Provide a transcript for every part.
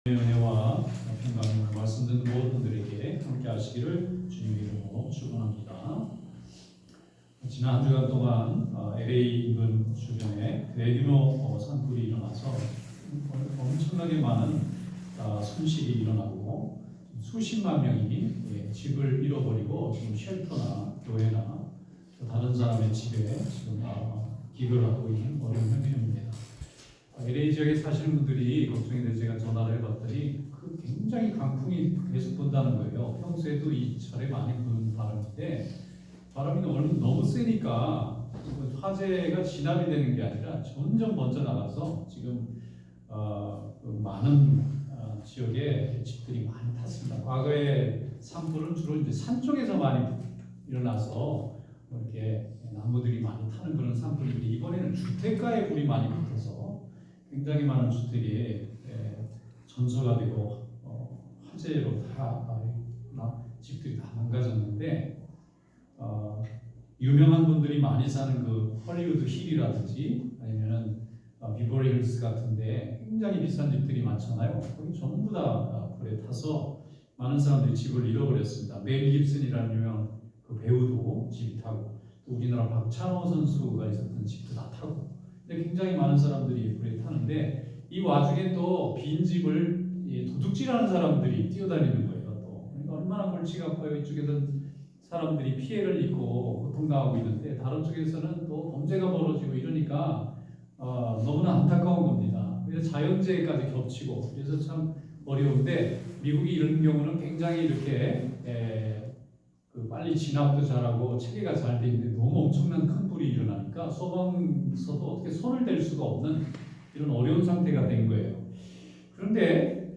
은혜와 평강을 말씀 듣는 모든 분들에게 함께 하시기를 주님의 이름으로 축원합니다. 지난 한 주간 동안 LA 인근 주변에 대규모 산불이 일어나서 엄청나게 많은 손실이 일어나고 수십만 명이 집을 잃어버리고 지금 쉘터나 교회나 다른 사람의 집에 지금 기거를 하고 있는 어려운 형편입니다. LA 지역에 사시는 분들이 걱정이 돼서 제가 전화를 해봤더니 굉장히 강풍이 계속 분다는 거예요. 평소에도 이 절에 많이 부는 바람인데 바람이 너무 세니까 화재가 진압이 되는 게 아니라 점점 먼저 나가서 지금 많은 지역에 집들이 많이 탔습니다. 과거에 산불은 주로 이제 산 쪽에서 많이 일어나서 이렇게 나무들이 많이 타는 그런 산불인데 이번에는 주택가에 불이 많이 붙어서 굉장히 많은 주택이 전소가 되고 화재로 다 집들이 다 망가졌는데 유명한 분들이 많이 사는 그 헐리우드 힐이라든지 아니면은 비버리 hills 같은데 굉장히 비싼 집들이 많잖아요. 거기 전부 다 불에 타서 많은 사람들이 집을 잃어버렸습니다. 멜 깁슨이라는 유명한 그 배우도 집이 타고 또 우리나라 박찬호 선수가 있었던 집도 다 타고 굉장히 많은 사람들이 불에 타는데 이 와중에 또 빈 집을 도둑질하는 사람들이 뛰어다니는 거예요. 또 그러니까 얼마나 골치가 아파요. 이쪽에서는 사람들이 피해를 입고 고통당하고 있는데 다른 쪽에서는 또 범죄가 벌어지고 이러니까 너무나 안타까운 겁니다. 그래서 자연재해까지 겹치고 그래서 참 어려운데 미국이 이런 경우는 굉장히 이렇게 빨리 진압도 잘하고 체계가 잘 돼 있는데 너무 엄청난 큰 불이 일어나니까 소방서도 어떻게 손을 댈 수가 없는 이런 어려운 상태가 된 거예요. 그런데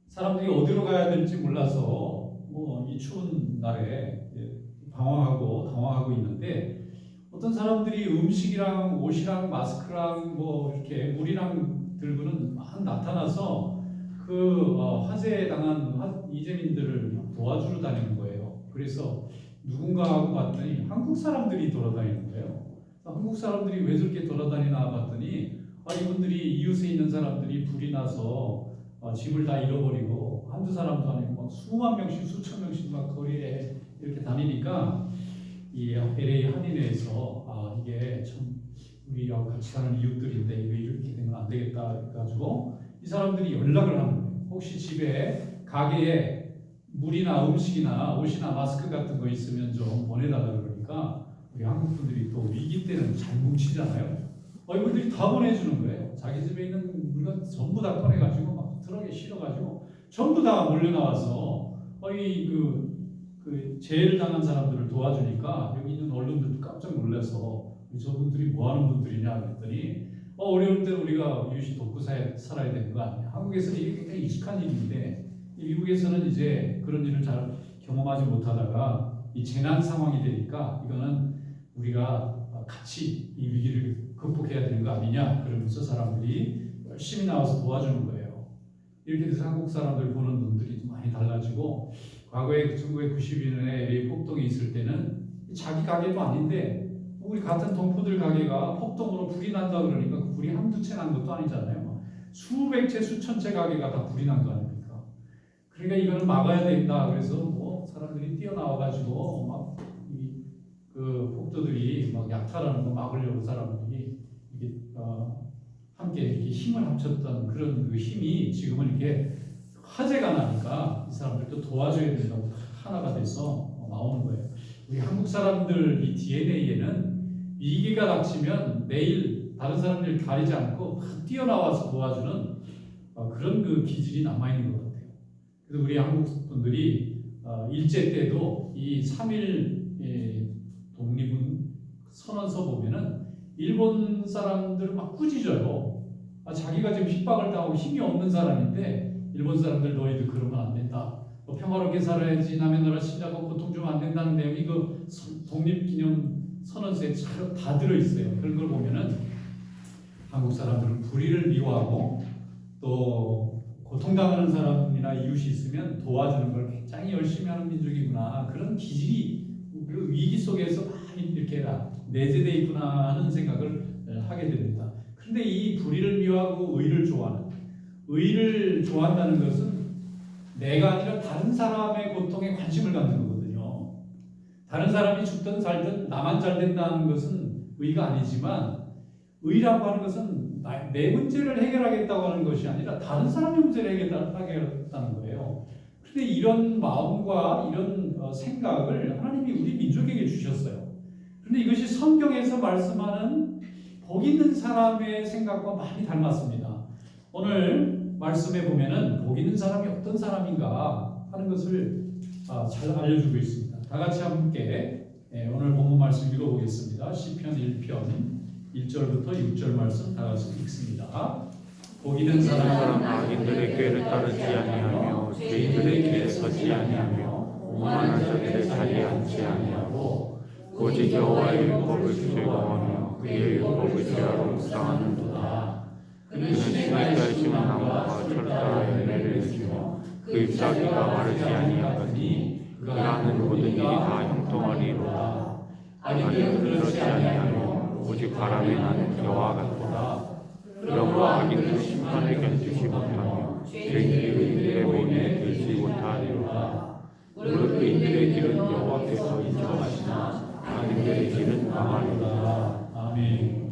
사람들이 어디로 가야 될지 몰라서 이 추운 날에 방황하고 당황하고 있는데 어떤 사람들이 음식이랑 옷이랑 마스크랑 이렇게 물이랑 들고는 막 나타나서 그 화재에 당한 이재민들을 도와주러 다니는 거예요. 그래서 누군가 하고 봤더니 한국 사람들이 돌아다니는 거예요. 한국 사람들이 왜 저렇게 돌아다니나 봤더니 이분들이 이웃에 있는 사람들이 불이 나서 집을 다 잃어버리고 한두 사람도 아니고 막 수만 명씩 수천 명씩 막 거리에 이렇게 다니니까 이 LA 한인회에서 이게 참 우리하고 같이 사는 이웃들인데 이거 이렇게 되면 안 되겠다 해가지고 이 사람들이 연락을 하는 거예요. 혹시 집에 가게에 물이나 음식이나 옷이나 마스크 같은 거 있으면 좀 보내달라 그러니까 우리 한국 분들이 또 위기 때는 잘 뭉치잖아요. 이분들이 다 보내주는 거예요. 자기 집에 있는 물건 전부 다 꺼내가지고 막 트럭에 실어가지고 전부 다 몰려나와서 그 재해를 당한 사람들을 도와주니까 여기 있는 언론들도 깜짝 놀라서 저분들이 뭐 하는 분들이냐 그랬더니 어려울 때 우리가 이웃이 돕고 살아야 되는 거 아니야. 한국에서는 이게 굉장히 익숙한 일인데 미국에서는 이제 그런 일을 잘 경험하지 못하다가 이 재난 상황이 되니까 이거는 우리가 같이 이 위기를 극복해야 되는 거 아니냐 그러면서 사람들이 열심히 나와서 도와주는 거예요. 이렇게 돼서 한국 사람들 보는 눈들이 많이 달라지고 과거에 1992년에 LA 폭동이 있을 때는 자기 가게도 아닌데 우리 같은 동포들 가게가 폭동으로 불이 난다 그러니까 그 불이 한두 채 난 것도 아니잖아요. 수백 채 수천 채 가게가 다 불이 난 거 아닙니까? 그러니까 이거는 막아야 된다. 그래서 사람들이 뛰어나와가지고 그 폭도들이 막 약탈하는 거 막으려고 사람들이 이게 함께 이렇게 힘을 합쳤던 그런 그 힘이 지금은 이렇게 화재가 나니까 이 사람들도 도와줘야 된다고 하나가 돼서 나오는 거예요. 우리 한국 사람들 이 DNA에는 위기가 닥치면 내일 다른 사람들 가리지 않고 뛰어나와서 도와주는 그런 그 기질이 남아 있는 것 같아요. 그래서 우리 한국 분들이 일제 때도 이 3.1 독립은 선언서 보면은 일본 사람들을 막 꾸짖어요. 자기가 지금 핍박을 당하고 힘이 없는 사람인데 일본 사람들 너희들 그러면 안 된다. 평화롭게 살아야지 남의 나라 침략하고 고통 주면 안 된다는 내용이 그 독립기념 선언서에 다 들어있어요. 그런 걸 보면은 한국 사람들은 불의를 미워하고 또 고통당하는 사람이나 이웃이 있으면 도와주는 걸 굉장히 열심히 하는 민족이구나. 그런 기질이 그 위기 속에서 많이 이렇게 내재되어 있구나 하는 생각을 하게 됩니다. 그런데 이 불의를 미워하고 의를 좋아하는 의를 좋아한다는 것은 내가 아니라 다른 사람의 고통에 관심을 갖는 거거든요. 다른 사람이 죽든 살든 나만 잘 된다는 것은 의가 아니지만, 의라고 하는 것은 내 문제를 해결하겠다고 하는 것이 아니라 다른 사람의 문제를 해결하겠다는 거예요. 그런데 이런 마음과 이런 생각을 하나님이 우리 민족에게 주셨어요. 그런데 이것이 성경에서 말씀하는 복 있는 사람의 생각과 많이 닮았습니다. 오늘 말씀에 보면은 복 있는 사람이 어떤 사람인가 하는 것을 잘 알려주고 있습니다. 다 같이 함께 오늘 본문 말씀 읽어보겠습니다. 시편 1편 1절부터 6절 말씀 다 같이 읽습니다. 복 있는 사람은 악인들의 꾀를 따르지 아니하며 죄인들의 길에 서지 아니하며 오만한 자들의 자리에 앉지 아니하고 오직 여호와의 율법을 즐거워하며 그의 율법을 지하로 묵상하는도다. 그는 시내가에 심은 나무가 철을 따라 열매를 맺으며 그 잎사귀가 마르지 아니하더니 그가 하는 모든 일이 다 형통하리로다. 악인들은 그렇지 아니하며 오직 바람에 나는 겨와 같도다. 그러므로 악인들은 심판을 견디지 못하며 죄인들이 의인들의 모임에 들지 못하리로다. 무릇 의인들의 길은 여호와께서 인정하시나 악인들의 길은 망하리로다. 아멘.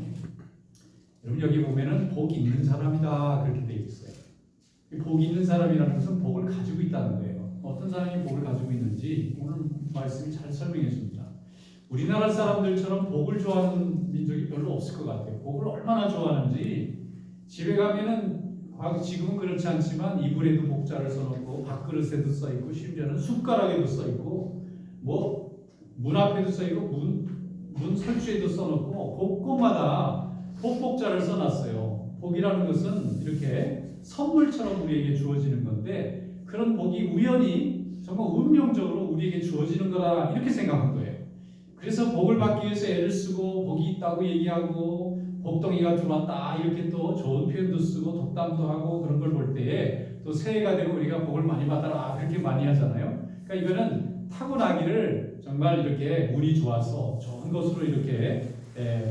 여러분 여기 보면은 복 있는 사람이다 그렇게 되어 있어요. 복 있는 사람이라는 것은 복을 가지고 있다는 거예요. 어떤 사람이 복을 가지고 있는지 오늘 말씀이 잘 설명해 줍니다. 우리나라 사람들처럼 복을 좋아하는 민족이 별로 없을 것 같아요. 복을 얼마나 좋아하는지 집에 가면은 지금은 그렇지 않지만 이불에도 복자를 써놓고 밥그릇에도 써있고 심지어는 숟가락에도 써있고 뭐 문 앞에도 써있고 문 설주에도 써놓고 곳곳마다 복복자를 써놨어요. 복이라는 것은 이렇게 선물처럼 우리에게 주어지는 건데 그런 복이 우연히 정말 운명적으로 우리에게 주어지는 거다 이렇게 생각한 거예요. 그래서 복을 받기 위해서 애를 쓰고 복이 있다고 얘기하고 복덩이가 들어왔다 이렇게 또 좋은 표현도 쓰고 덕담도 하고 그런 걸 볼 때에 또 새해가 되고 우리가 복을 많이 받아라 그렇게 많이 하잖아요. 그러니까 이거는 타고나기를 정말 이렇게 운이 좋아서 좋은 것으로 이렇게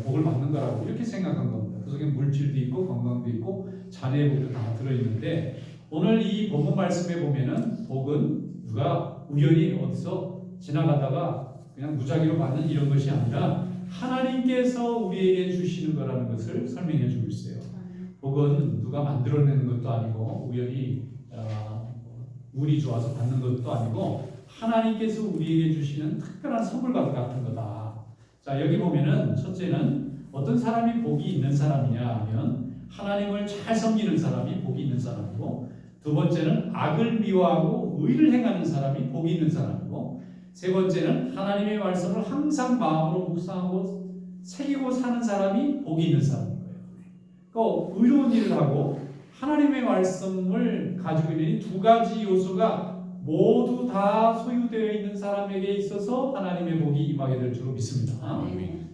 복을 받는 거라고 이렇게 생각한 겁니다. 그 속에 물질도 있고 건강도 있고 자녀의 복도 다 들어있는데 오늘 이 본문 말씀에 보면은 복은 누가 우연히 어디서 지나가다가 그냥 무작위로 받는 이런 것이 아니라 하나님께서 우리에게 주시는 거라는 것을 설명해 주고 있어요. 복은 누가 만들어내는 것도 아니고 우연히 운이 좋아서 받는 것도 아니고 하나님께서 우리에게 주시는 특별한 선물과 같은 거다. 자 여기 보면은 첫째는 어떤 사람이 복이 있는 사람이냐 하면 하나님을 잘 섬기는 사람이 복이 있는 사람이고 두 번째는 악을 미워하고 의를 행하는 사람이 복이 있는 사람이고 세 번째는 하나님의 말씀을 항상 마음으로 묵상하고 새기고 사는 사람이 복이 있는 사람인 거예요. 그러니까 의로운 일을 하고 하나님의 말씀을 가지고 있는 이 두 가지 요소가 모두 다 소유되어 있는 사람에게 있어서 하나님의 복이 임하게 될 줄로 믿습니다.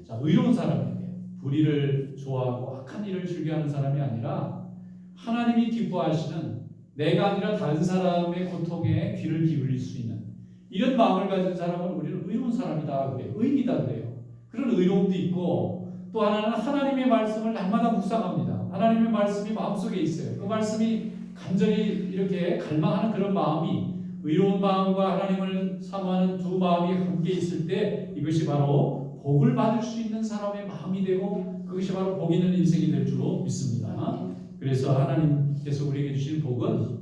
자, 의로운 사람에게 불의를 좋아하고 악한 일을 즐겨하는 사람이 아니라 하나님이 기뻐하시는 내가 아니라 다른 사람의 고통에 귀를 기울일 수 있는 이런 마음을 가진 사람은 우리는 의로운 사람이다 그래요. 의인이다 그래요. 그런 의로움도 있고 또 하나는 하나님의 말씀을 날마다 묵상합니다. 하나님의 말씀이 마음속에 있어요. 그 말씀이 간절히 이렇게 갈망하는 그런 마음이 의로운 마음과 하나님을 사모하는 두 마음이 함께 있을 때 이것이 바로 복을 받을 수 있는 사람의 마음이 되고 그것이 바로 복 있는 인생이 될 줄로 믿습니다. 그래서 하나님께서 우리에게 주시는 복은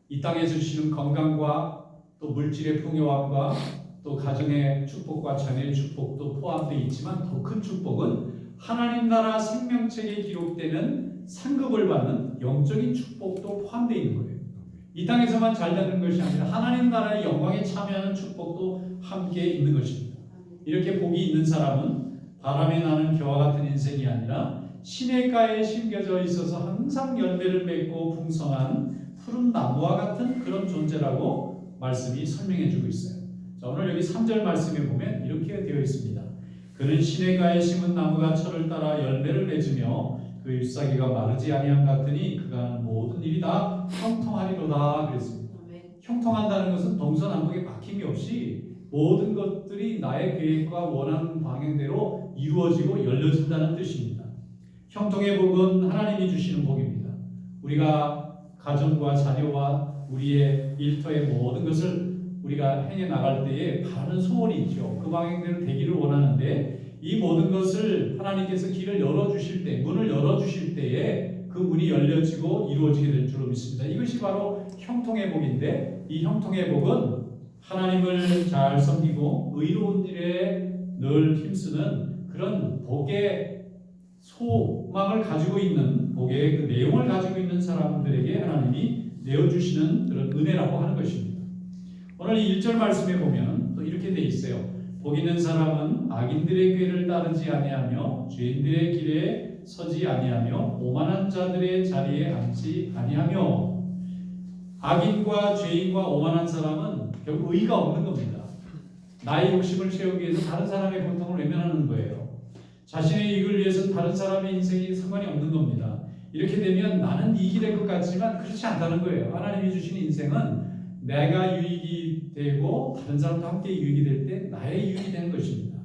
이 땅에서 주시는 건강과 또 물질의 풍요함과 또 가정의 축복과 자녀의 축복도 포함되어 있지만 더 큰 축복은 하나님 나라 생명책에 기록되는 상급을 받는 영적인 축복도 포함되어 있는 거예요. 이 땅에서만 잘 되는 것이 아니라 하나님 나라의 영광에 참여하는 축복도 함께 있는 것입니다. 이렇게 복이 있는 사람은 바람에 나는 겨와 같은 인생이 아니라 시냇가에 심겨져 있어서 항상 열매를 맺고 풍성한 푸른 나무와 같은 그런 존재라고 말씀이 설명해 주고 있어요. 자, 오늘 여기 3절 말씀에 보면 이렇게 되어 있습니다. 그는 시냇가에 심은 나무가 철을 따라 열매를 맺으며 그 잎사귀가 마르지 아니함 같으니 그가 하는 모든 일이 다 형통하리로다 그랬습니다. 형통한다는 것은 동서남북에 막힘이 없이 모든 것들이 나의 계획과 원하는 방향대로 이루어지고 열려진다는 뜻입니다. 형통의 복은 하나님이 주시는 복입니다. 우리가 가정과 자녀와 우리의 일터의 모든 것을 우리가 행해 나갈 때에 바라는 소원이 있죠. 그 방향대로 되기를 원하는데 이 모든 것을 하나님께서 길을 열어주실 때, 문을 열어주실 때에 그 문이 열려지고 이루어지게 될 줄로 믿습니다. 이것이 바로 형통의 복인데 이 형통의 복은 하나님을 잘 섬기고 의로운 일에 늘 힘쓰는 그런 복의 소망을 가지고 있는 복의 그 내용을 가지고 있는 사람들에게 하나님이 내어주시는 그런 은혜라고 하는 것입니다. 오늘 이 1절 말씀에 보면 또 이렇게 돼 있어요. 복 있는 사람은 악인들의 꾀를 따르지 아니하며 죄인들의 길에 서지 아니하며 오만한 자들의 자리에 앉지 아니하며. 악인과 죄인과 오만한 사람은 결국 의가 없는 겁니다. 나의 욕심을 채우기 위해서 다른 사람의 고통을 외면하는 거예요. 자신의 이익을 위해서 다른 사람의 인생이 상관이 없는 겁니다. 이렇게 되면 나는 이익이 될 것 같지만 그렇지 않다는 거예요. 하나님이 주신 인생은 내가 유익이 되고 다른 사람도 함께 유익이 될 때 나의 유익이 되는 것입니다.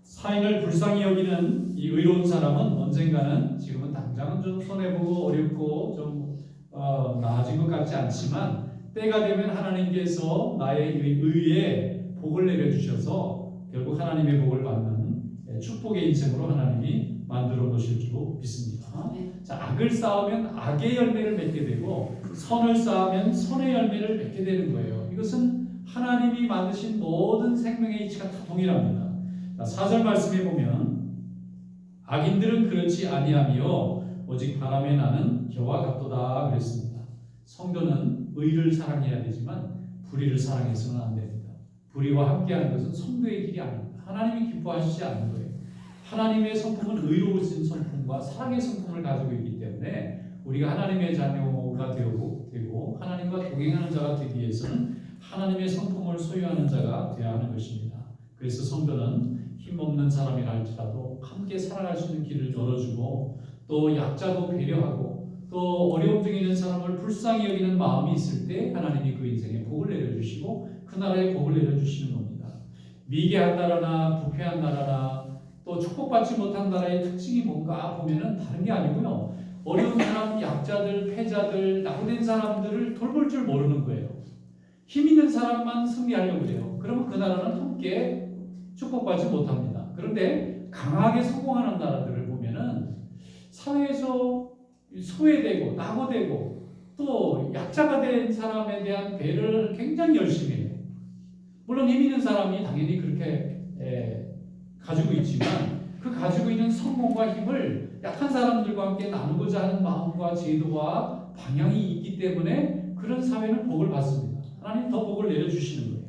사인을 불쌍히 여기는 이 의로운 사람은 언젠가는 지금은 당장은 좀 손해보고 어렵고 좀 나아진 것 같지 않지만 때가 되면 하나님께서 나의 의에 복을 내려주셔서 결국 하나님의 복을 받는 축복의 인생으로 하나님이 만들어 놓으실 줄 믿습니다. 자, 악을 쌓으면 악의 열매를 맺게 되고 선을 쌓으면 선의 열매를 맺게 되는 거예요. 이것은 하나님이 만드신 모든 생명의 이치가 다 동일합니다. 자, 4절 말씀해 보면 악인들은 그렇지 아니하며 오직 바람에 나는 겨와 같도다 그랬습니다. 성도는 의를 사랑해야 되지만 불의를 사랑해서는 안 됩니다. 불의와 함께하는 것은 성도의 길이 아닙니다. 하나님이 기뻐하시지 않는 거예요. 하나님의 성품은 의로우신 성품과 사랑의 성품을 가지고 있기 때문에 우리가 하나님의 자녀가 되고 하나님과 동행하는 자가 되기 위해서는 하나님의 성품을 소유하는 자가 되어야 하는 것입니다. 그래서 성도는 힘없는 사람이라 할지라도 함께 살아갈 수 있는 길을 열어주고 또 약자도 배려하고 또 어려움 중에 있는 사람을 불쌍히 여기는 마음이 있을 때 하나님이 그 인생에 복을 내려주시고 그 나라에 복을 내려주시는 겁니다. 미개한 나라나 부패한 나라나 또 축복받지 못한 나라의 특징이 뭔가 보면은 다른 게 아니고요. 어려운 사람, 약자들, 패자들, 낙오된 사람들을 돌볼 줄 모르는 거예요. 힘 있는 사람만 승리하려고 해요. 그러면 그 나라는 함께 축복받지 못합니다. 그런데 강하게 성공하는 나라들을 보면은 사회에서 소외되고 낙오되고 또 약자가 된 사람에 대한 배려를 굉장히 열심히 해요. 물론 힘 있는 사람이 당연히 그렇게 가지고 있지만 그 가지고 있는 성공과 힘을 약한 사람들과 함께 나누고자 하는 마음과 제도와 방향이 있기 때문에 그런 사회는 복을 받습니다. 하나님 더 복을 내려주시는 거예요.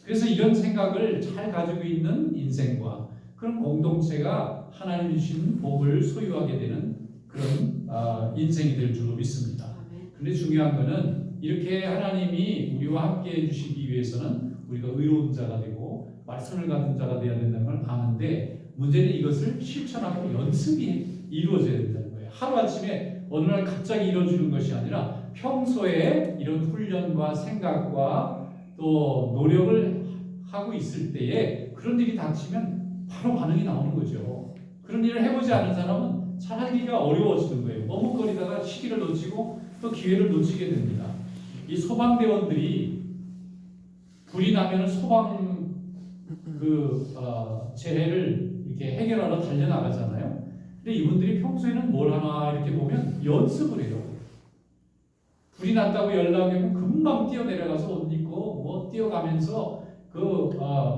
그래서 이런 생각을 잘 가지고 있는 인생과 그런 공동체가 하나님이 주신 복을 소유하게 되는 그런 인생이 될 줄로 믿습니다. 그런데 중요한 것은 이렇게 하나님이 우리와 함께 해주시기 위해서는 우리가 의로운 자가 되고 말씀을 가진 자가 되어야 된다는 걸 아는데 문제는 이것을 실천하고 연습이 이루어져야 된다는 거예요. 하루아침에 어느 날 갑자기 이루어지는 것이 아니라 평소에 이런 훈련과 생각과 또 노력을 하고 있을 때에 그런 일이 닥치면 바로 반응이 나오는 거죠. 그런 일을 해보지 않은 사람은 잘 하기가 어려워지는 거예요. 머뭇거리다가 시기를 놓치고 또 기회를 놓치게 됩니다. 이 소방대원들이 불이 나면 소방 재해를 이렇게 해결하러 달려나가잖아요. 근데 이분들이 평소에는 뭘 하나 이렇게 보면 연습을 해요. 불이 났다고 연락이 오면 금방 뛰어내려가서 옷 입고 뛰어가면서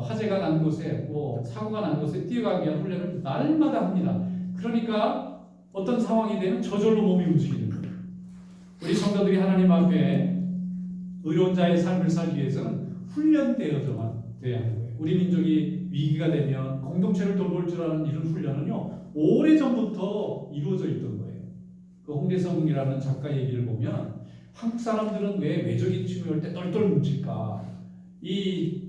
화재가 난 곳에 사고가 난 곳에 뛰어가기 위한 훈련을 날마다 합니다. 그러니까 어떤 상황이 되면 저절로 몸이 움직이는 거예요. 우리 성도들이 하나님 앞에 의로운 자의 삶을 살기 위해서는 훈련되어져만 돼야 하는 거예요. 우리 민족이 위기가 되면 공동체를 돌볼 줄 아는 이런 훈련은요 오래전부터 이루어져 있던 거예요. 그 홍대성이라는 작가 얘기를 보면 한국 사람들은 왜 외적인 침해올 때 똘똘 뭉칠까? 이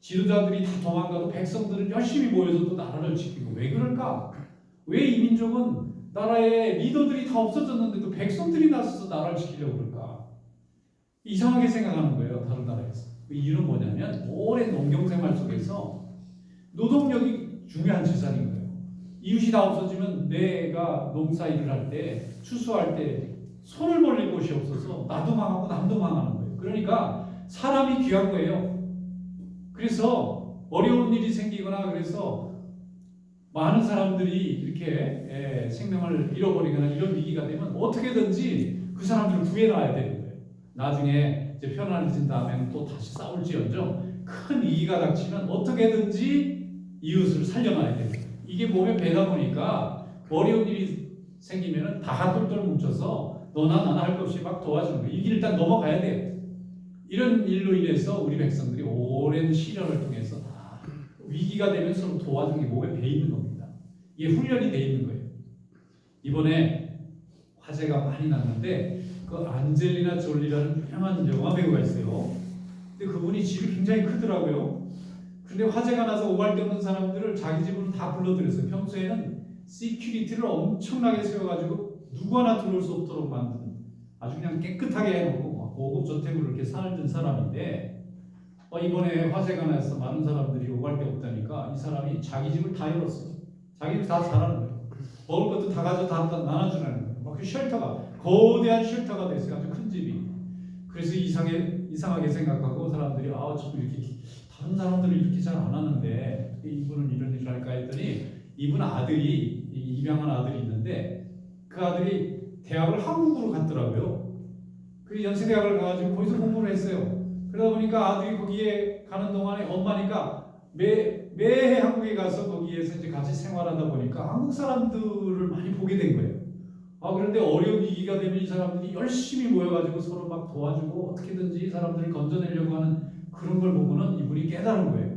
지도자들이 다 도망가도 백성들은 열심히 모여서 또 나라를 지키고 왜 그럴까? 왜 이 민족은 나라의 리더들이 다 없어졌는데도 백성들이 나서서 나라를 지키려고 그럴까? 이상하게 생각하는 거예요. 다른 나라에서. 그 이유는 뭐냐면 오랜 농경생활 속에서 노동력이 중요한 재산인 거예요. 이웃이 다 없어지면 내가 농사 일을 할 때 추수할 때 손을 벌릴 곳이 없어서 나도 망하고 남도 망하는 거예요. 그러니까 사람이 귀한 거예요. 그래서 어려운 일이 생기거나 그래서 많은 사람들이 이렇게 생명을 잃어버리거나 이런 위기가 되면 어떻게든지 그 사람들을 구해놔야 되는 거예요. 나중에 이제 편안해진 다음에는 또 다시 싸울지언정 큰 위기가 닥치면 어떻게든지 이웃을 살려놔야 돼요. 이게 몸에 배다 보니까 어려운 일이 생기면은 다 똘똘 뭉쳐서 너나 나나 할 것 없이 막 도와주는 거예요. 이 길 일단 넘어가야 돼요. 이런 일로 인해서 우리 백성들이 오랜 시련을 통해서 다 위기가 되면 서로 도와주는 게 몸에 배 있는 겁니다. 이게 훈련이 돼 있는 거예요. 이번에 화제가 많이 났는데 그 안젤리나 졸리라는 유명한 영화 배우가 있어요. 근데 그분이 집이 굉장히 크더라고요. 근데 화제가 나서 오갈 데 없는 사람들을 자기 집으로 다 불러들였어요. 평소에는 시큐리티를 엄청나게 세워가지고 누구나 들어올 수 없도록 만든 아주 그냥 깨끗하게 해놓고 고급 저택으로 이렇게 살던 사람인데 이번에 화제가 나서 많은 사람들이 오갈 데 없다니까 이 사람이 자기 집을 다 열었어요. 자기 집 다 사라는 거예요. 먹을 것도 다 가져 다 나눠주라는 거예요. 막 그 쉘터가 거대한 쉘터가 됐어요. 아주 큰 집이. 그래서 이상하게 생각하고 사람들이 좀 이렇게 다른 사람들은 이렇게 잘 안 하는데 이분은 이런 일을 할까 했더니 이분 아들이 입양한 아들이 있는데 그 아들이 대학을 한국으로 갔더라고요. 그 연세대학을 가가지고 거기서 공부를 했어요. 그러다 보니까 아들이 거기에 가는 동안에 엄마니까 매해 한국에 가서 거기에서 이제 같이 생활하다 보니까 한국 사람들을 많이 보게 된 거예요. 그런데 어려운 위기가 되면 이 사람들이 열심히 모여가지고 서로 막 도와주고 어떻게든지 이 사람들을 건져내려고 하는 그런 걸 보고는 이분이 깨달은 거예요.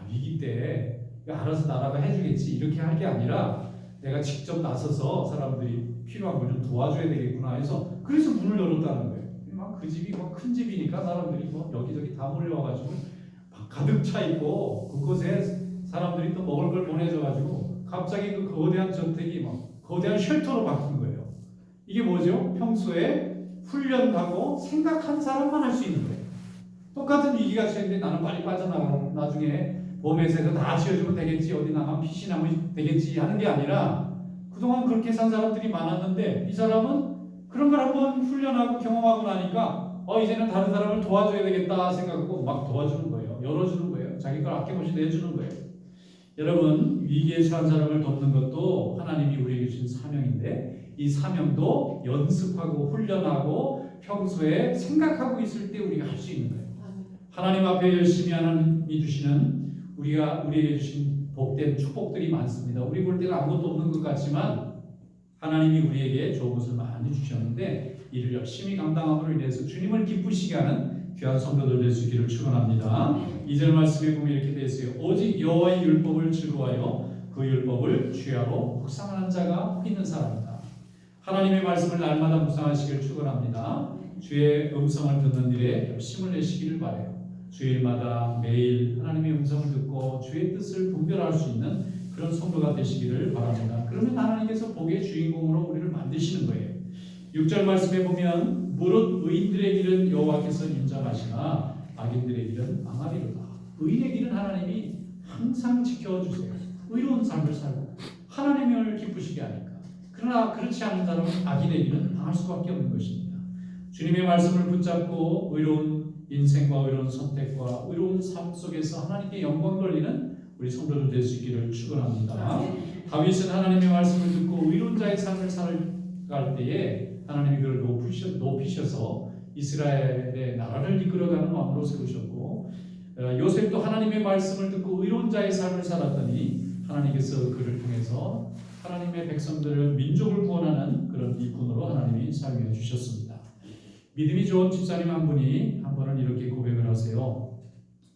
위기 때 알아서 나라가 해주겠지 이렇게 할 게 아니라 내가 직접 나서서 사람들이 필요한 걸 좀 도와줘야 되겠구나 해서 그래서 문을 열었다는 거예요. 막 그 집이 막 큰 집이니까 사람들이 뭐 여기저기 다 몰려와가지고 막 가득 차 있고 그곳에 사람들이 또 먹을 걸 보내줘가지고 갑자기 그 거대한 저택이 막 거대한 쉘터로 바뀐 거예요. 이게 뭐죠? 평소에 훈련하고 생각한 사람만 할 수 있는 거예요. 똑같은 위기가 처했는데 나는 빨리 빠져나가고 나중에 보험회사에서 다 지어주면 되겠지 어디 나가면 PC 나면 되겠지 하는 게 아니라 그동안 그렇게 산 사람들이 많았는데 이 사람은 그런 걸 한번 훈련하고 경험하고 나니까 이제는 다른 사람을 도와줘야 되겠다 생각하고 막 도와주는 거예요. 열어주는 거예요. 자기 걸 아낌없이 내주는 거예요. 여러분 위기에 처한 사람을 돕는 것도 하나님이 우리에게 주신 사명인데 이 사명도 연습하고 훈련하고 평소에 생각하고 있을 때 우리가 할 수 있는 거예요. 하나님 앞에 열심히 하나님이 주시는 우리에게 주신 복된 축복들이 많습니다. 우리 볼 때는 아무것도 없는 것 같지만 하나님이 우리에게 좋은 것을 많이 주셨는데 이를 열심히 감당함으로 인해서 주님을 기쁘시게 하는 귀한 성도들 될 수 있기를 축원합니다. 2절 말씀에 보면 이렇게 되어 있어요. 오직 여호와의 율법을 즐거워하여 그 율법을 주야로 묵상하는 자가 복 있는 사람이다. 하나님의 말씀을 날마다 묵상하시기를 축원합니다. 주의 음성을 듣는 일에 열심을 내시기를 바라요. 주일마다 매일 하나님의 음성을 듣고 주의 뜻을 분별할 수 있는 그런 성도가 되시기를 바랍니다. 그러면 하나님께서 복의 주인공으로 우리를 만드시는 거예요. 6절 말씀에 보면 무릇 의인들의 길은 여호와께서 인정하시나 악인들의 길은 망하리로다. 의인의 길은 하나님이 항상 지켜주세요. 의로운 삶을 살고 하나님을 기쁘시게 하니까. 그러나 그렇지 않은 사람은 악인의 길은 망할 수밖에 없는 것입니다. 주님의 말씀을 붙잡고 의로운 인생과 의로운 선택과 의로운 삶 속에서 하나님께 영광 돌리는 우리 성도들 될 수 있기를 축원합니다. 다윗은 하나님의 말씀을 듣고 의로운 자의 삶을 살아갈 때에 하나님이 그를 높이셔서 이스라엘의 나라를 이끌어가는 왕으로 세우셨고 요셉도 하나님의 말씀을 듣고 의로운 자의 삶을 살았더니 하나님께서 그를 통해서 하나님의 백성들을 민족을 구원하는 그런 일꾼으로 하나님이 사용해 주셨습니다. 믿음이 좋은 집사님 한 번은 이렇게 고백을 하세요.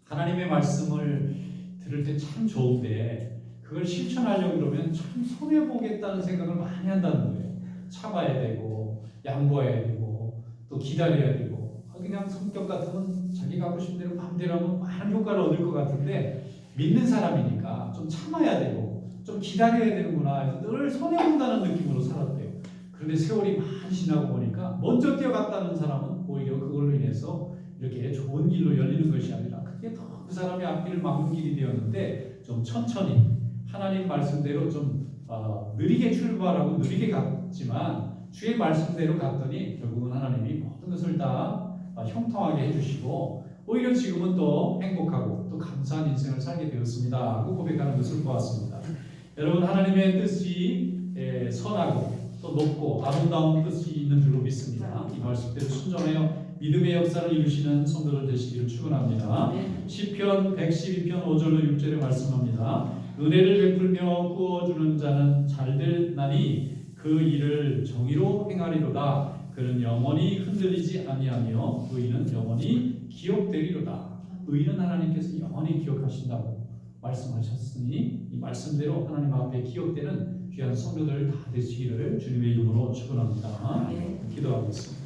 하나님의 말씀을 들을 때 참 좋은데 그걸 실천하려고 그러면 참 손해보겠다는 생각을 많이 한다는 거예요. 참아야 되고 양보해야 되고 또 기다려야 되고 그냥 성격 같으면 자기가 하고 싶은 대로 마음대로 하면 많은 효과를 얻을 것 같은데 믿는 사람이니까 좀 참아야 되고 좀 기다려야 되는구나 해서 늘 손해본다는 느낌으로 살았대요. 그런데 세월이 많이 지나고 보니까 먼저 뛰어갔다는 사람은 오히려 그걸로 인해서 이렇게 좋은 길로 열리는 것이 아니라 그게 더 그 사람의 앞길을 막는 길이 되었는데 좀 천천히 하나님 말씀대로 좀 느리게 출발하고 느리게 갔지만 주의 말씀대로 갔더니 결국은 하나님이 모든 것을 다 형통하게 해주시고 오히려 지금은 또 행복하고 또 감사한 인생을 살게 되었습니다 하고 고백하는 것을 보았습니다. 여러분, 하나님의 뜻이 선하고 또 높고 아름다운 뜻이 있는 줄로 믿습니다. 이 말씀대로 순종하여 믿음의 역사를 이루시는 성도들 되시기를 축원합니다. 시편 112편 5절로 6절에 말씀합니다. 은혜를 베풀며 구워주는 자는 잘될 나니 그 일을 정의로 행하리로다. 그는 영원히 흔들리지 아니하며 의인은 영원히 기억되리로다. 의인은 하나님께서 영원히 기억하신다고 말씀하셨으니 이 말씀대로 하나님 앞에 기억되는 귀한 성도들 다 되시기를 주님의 이름으로 축원합니다. 기도하겠습니다.